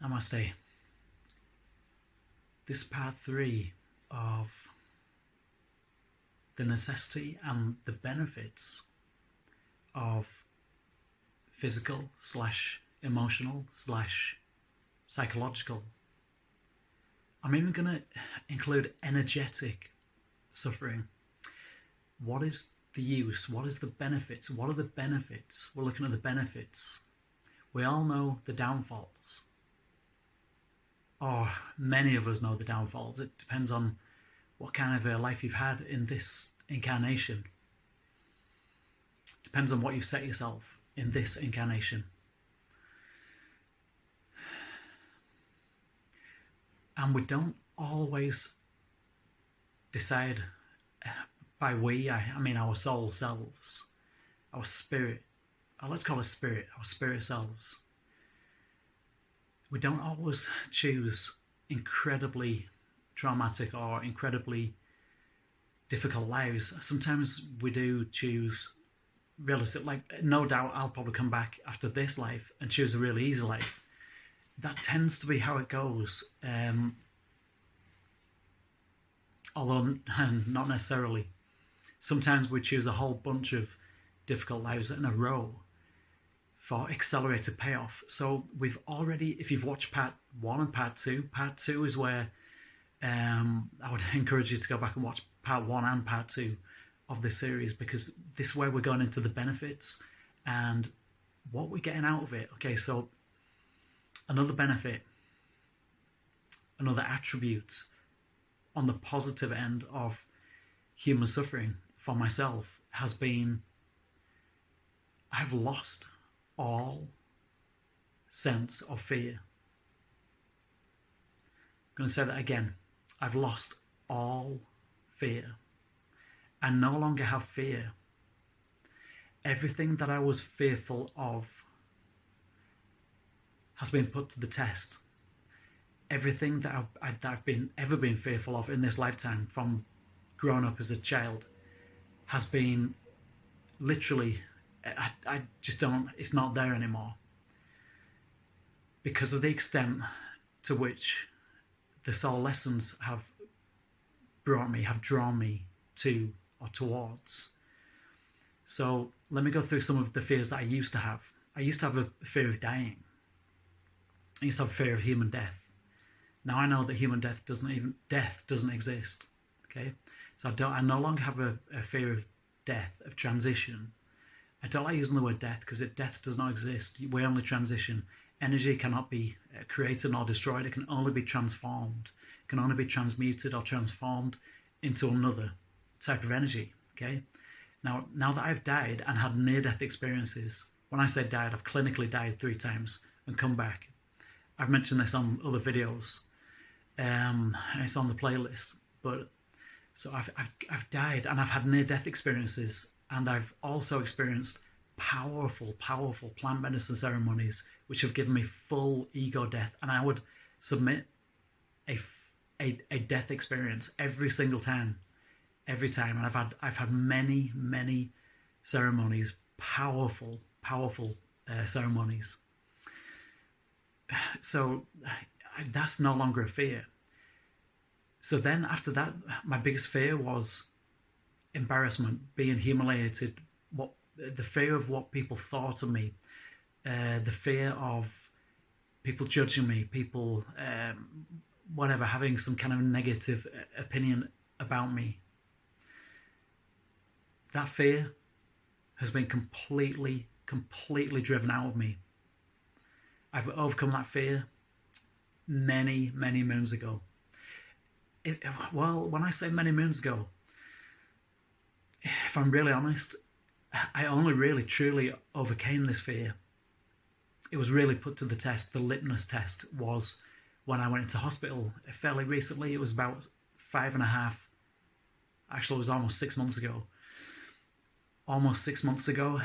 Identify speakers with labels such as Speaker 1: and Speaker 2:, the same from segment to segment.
Speaker 1: Namaste. This is part 3 of the necessity and the benefits of physical / emotional / psychological. I'm even going to include energetic suffering. What is the use? What is the benefits? What are the benefits? We're looking at the benefits. We all know the downfalls. Or many of us know the downfalls. It depends on what kind of a life you've had in this incarnation. Depends on what you've set yourself in this incarnation. And we don't always decide by we, I mean our soul selves, our spirit, let's call it spirit, our spirit selves. We don't always choose incredibly traumatic or incredibly difficult lives. Sometimes we do choose realistic, like no doubt I'll probably come back after this life and choose a really easy life. That tends to be how it goes. Although not necessarily. Sometimes we choose a whole bunch of difficult lives in a row for accelerated payoff. So we've already, if you've watched part 1 and part 2 is where I would encourage you to go back and watch part 1 and part 2 of this series, because this is where we're going into the benefits and what we're getting out of it. Okay, so another benefit, another attribute on the positive end of human suffering for myself has been I've lost all sense of fear. I'm going to say that again. I've lost all fear. I no longer have fear. Everything that I was fearful of has been put to the test. Everything that I've ever been fearful of in this lifetime, from growing up as a child, has been literally, I just don't, it's not there anymore. Because of the extent to which the soul lessons have drawn me to or towards. So let me go through some of the fears that I used to have. I used to have a fear of dying. I used to have a fear of human death. Now I know that human death doesn't exist. Okay, so I no longer have a fear of death, of transition. I don't like using the word death because death does not exist. We only transition. Energy cannot be created nor destroyed. It can only be transformed. It can only be transmuted or transformed into another type of energy. Okay. Now that I've died and had near-death experiences, when I say died, I've clinically died 3 times and come back. I've mentioned this on other videos. It's on the playlist. But so I've died and I've had near-death experiences, and I've also experienced powerful plant medicine ceremonies which have given me full ego death, and I would submit a death experience every single time, and I've had many ceremonies, powerful ceremonies. So that's no longer a fear. So then after that, my biggest fear was embarrassment, being humiliated, the fear of what people thought of me, the fear of people judging me, people whatever, having some kind of negative opinion about me. That fear has been completely driven out of me. I've overcome that fear many moons ago. Well, when I say many moons ago, if I'm really honest, I only really truly overcame this fear. It was really put to the test. The litmus test was when I went into hospital fairly recently. It was about 5.5, actually it was almost 6 months ago.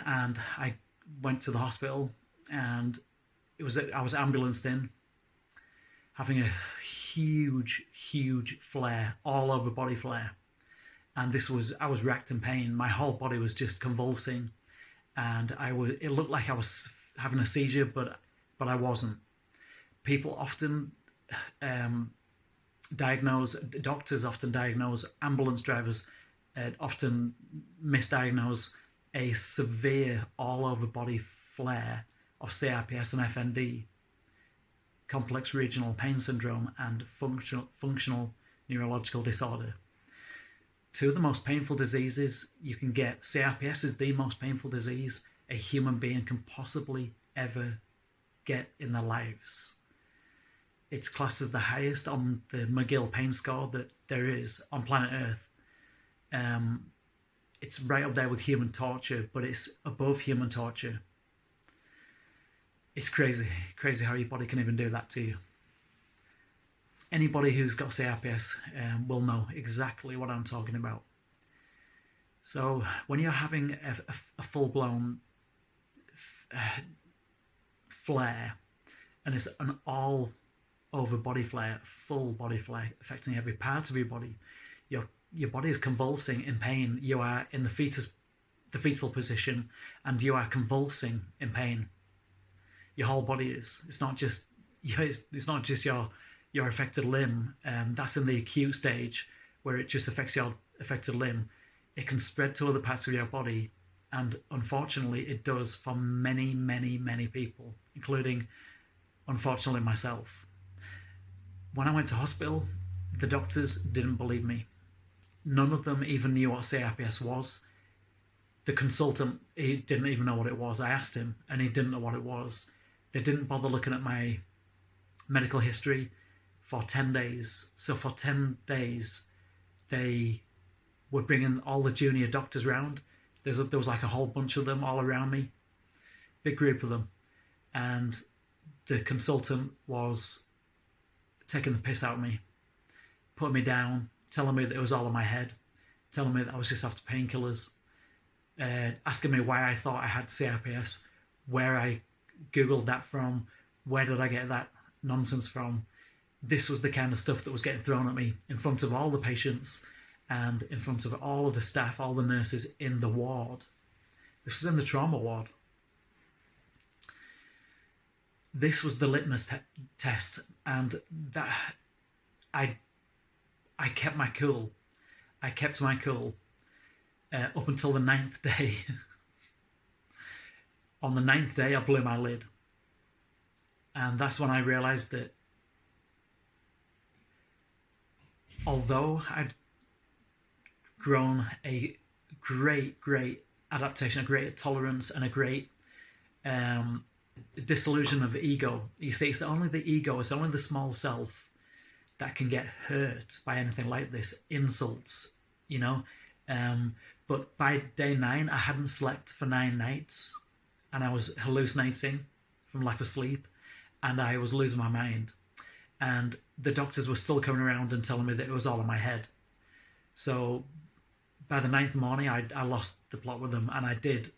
Speaker 1: And I went to the hospital, and I was ambulanced in, having a huge flare, all over body flare. And I was racked in pain. My whole body was just convulsing, and it looked like I was having a seizure, but I wasn't. People often doctors often diagnose, ambulance drivers often misdiagnose a severe all-over body flare of CRPS and FND, complex regional pain syndrome, and functional neurological disorder. Two of the most painful diseases you can get. CRPS is the most painful disease a human being can possibly ever get in their lives. It's classed as the highest on the McGill pain score that there is on planet Earth. It's right up there with human torture, but it's above human torture. It's crazy how your body can even do that to you. Anybody who's got CRPS will know exactly what I'm talking about. So when you're having a full-blown flare, and it's an all-over body flare, full body flare, affecting every part of your body, your body is convulsing in pain. You are in the fetal position, and you are convulsing in pain. Your whole body is. It's not just your affected limb. That's in the acute stage where it just affects your affected limb. It can spread to other parts of your body, and unfortunately it does for many, many, many people, including, unfortunately, myself. When I went to hospital, the doctors didn't believe me. None of them even knew what CRPS was. The consultant, he didn't even know what it was. I asked him, and he didn't know what it was. They didn't bother looking at my medical history for 10 days. So for 10 days, they were bringing all the junior doctors round. There was like a whole bunch of them all around me, big group of them. And the consultant was taking the piss out of me, putting me down, telling me that it was all in my head, telling me that I was just after painkillers, asking me why I thought I had CRPS, where I Googled that from, where did I get that nonsense from. This was the kind of stuff that was getting thrown at me in front of all the patients and in front of all of the staff, all the nurses in the ward. This was in the trauma ward. This was the litmus test, and that I kept my cool. I kept my cool up until the 9th day. On the 9th day, I blew my lid. And that's when I realised that although I'd grown a great adaptation, a great tolerance, and a great disillusion of ego. You see, it's only the ego, it's only the small self that can get hurt by anything like this, insults, you know. But by day 9, I hadn't slept for 9 nights, and I was hallucinating from lack of sleep, and I was losing my mind. And the doctors were still coming around and telling me that it was all in my head. So by the 9th morning, I lost the plot with them, and I did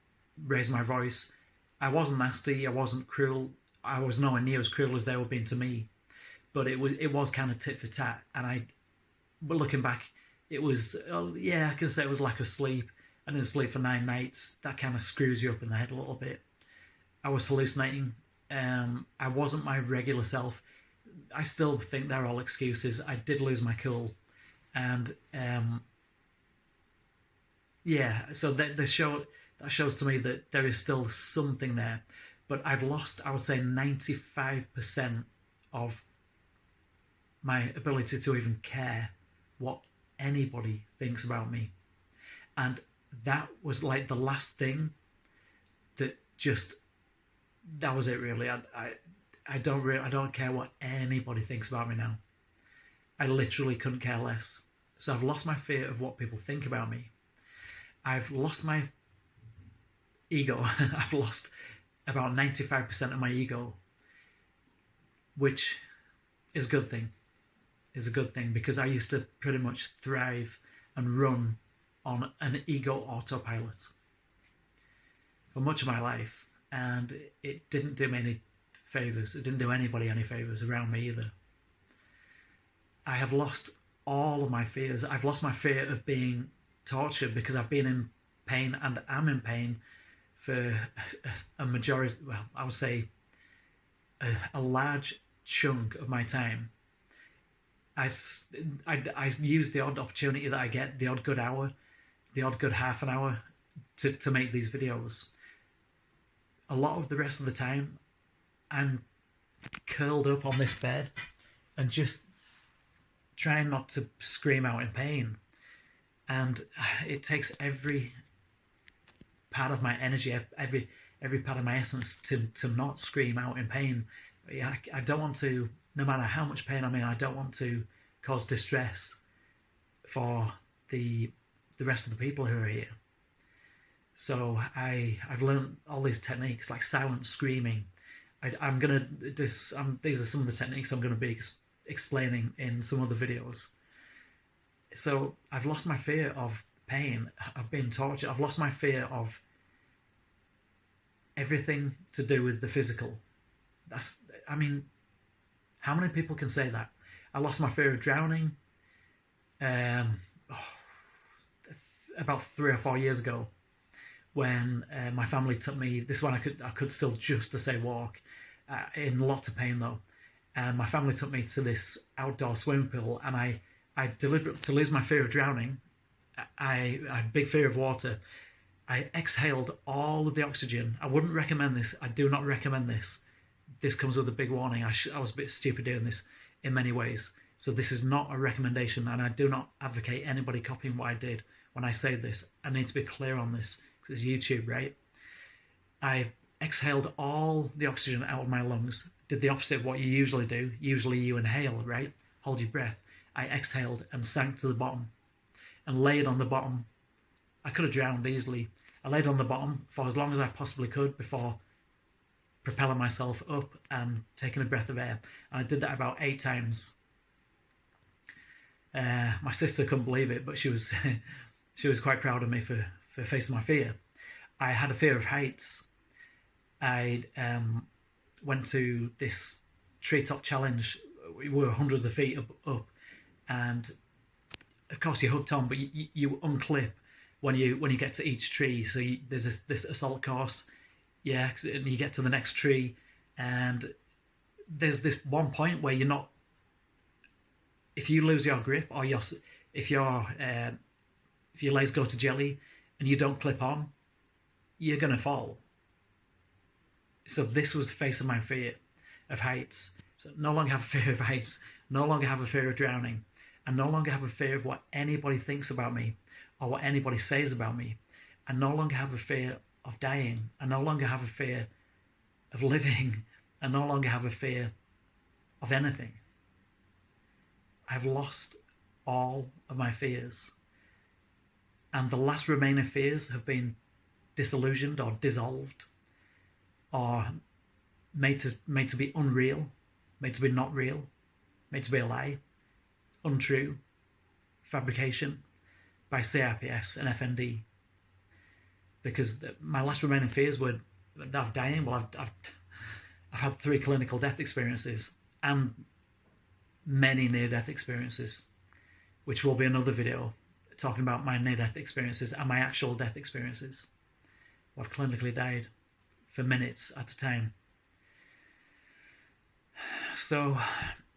Speaker 1: raise my voice. I wasn't nasty, I wasn't cruel, I was nowhere near as cruel as they were being to me, but it was kind of tit for tat. And but looking back, it was, I can say it was lack of sleep. I didn't sleep for 9 nights. That kind of screws you up in the head a little bit. I was hallucinating. I wasn't my regular self. I still think they're all excuses. I did lose my cool. And so that shows to me that there is still something there. But I've lost, I would say, 95% of my ability to even care what anybody thinks about me. And that was like the last thing that was it really. I don't care what anybody thinks about me now. I literally couldn't care less. So I've lost my fear of what people think about me. I've lost my ego. I've lost about 95% of my ego, which is a good thing. Is a good thing, because I used to pretty much thrive and run on an ego autopilot for much of my life, and it didn't do me any favours. It didn't do anybody any favours around me either. I have lost all of my fears. I've lost my fear of being tortured, because I've been in pain and am in pain for a majority, well, I would say a large chunk of my time, I use the odd opportunity that I get, the odd good hour, the odd good half an hour to make these videos. A lot of the rest of the time, I'm curled up on this bed and just trying not to scream out in pain. And it takes every part of my energy, every part of my essence to not scream out in pain. I don't want to, no matter how much pain I'm in, I don't want to cause distress for the rest of the people who are here. So I've learned all these techniques like silent screaming. These are some of the techniques I'm going to be explaining in some of the videos. So I've lost my fear of pain. I've been tortured. I've lost my fear of everything to do with the physical. How many people can say that? I lost my fear of drowning about 3 or 4 years ago, when my family took me. This one I could still just to say walk, in lots of pain though. And my family took me to this outdoor swimming pool, and I deliberately, to lose my fear of drowning, I had a big fear of water. I exhaled all of the oxygen. I wouldn't recommend this. I do not recommend this. This comes with a big warning. I was a bit stupid doing this in many ways. So this is not a recommendation, and I do not advocate anybody copying what I did when I say this. I need to be clear on this because it's YouTube, right? I exhaled all the oxygen out of my lungs, did the opposite of what you usually do. Usually you inhale, right? Hold your breath. I exhaled and sank to the bottom and laid on the bottom. I could have drowned easily. I laid on the bottom for as long as I possibly could before propelling myself up and taking a breath of air. And I did that about 8 times. My sister couldn't believe it, but she was she was quite proud of me for facing my fear. I had a fear of heights. I went to this treetop challenge. We were hundreds of feet up, and of course you're hooked on, but you unclip when you get to each tree. So there's this assault course, yeah, and you get to the next tree, and there's this one point where you're not. If you lose your grip, or if your legs go to jelly and you don't clip on, you're gonna fall. So this was the face of my fear of heights. So no longer have a fear of heights, no longer have a fear of drowning, and no longer have a fear of what anybody thinks about me or what anybody says about me. I no longer have a fear of dying. I no longer have a fear of living. I no longer have a fear of anything. I've lost all of my fears. And the last remaining fears have been disillusioned or dissolved, or made to be unreal, made to be not real, made to be a lie, untrue, fabrication by CRPS and FND. Because my last remaining fears were that of dying. Well, I've had 3 clinical death experiences and many near-death experiences, which will be another video talking about my near-death experiences and my actual death experiences. I've clinically died for minutes at a time. So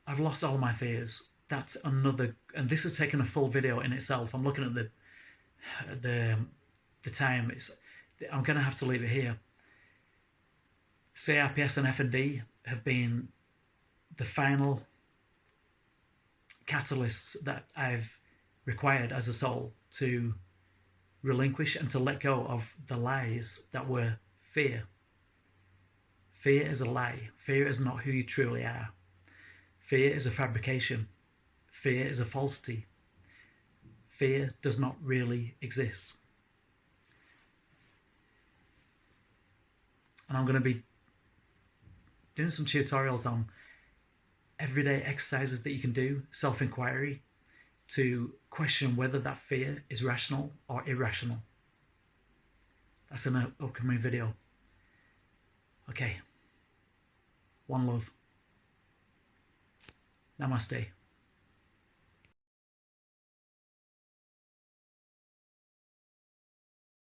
Speaker 1: I've lost all my fears. That's another, and this has taken a full video in itself. I'm looking at the time. I'm going to have to leave it here. CRPS and FND have been the final catalysts that I've required as a soul to relinquish and to let go of the lies that were fear. Fear is a lie. Fear is not who you truly are. Fear is a fabrication. Fear is a falsity. Fear does not really exist. And I'm going to be doing some tutorials on everyday exercises that you can do, self-inquiry, to question whether that fear is rational or irrational. That's in an upcoming video. Okay. One love. Namaste.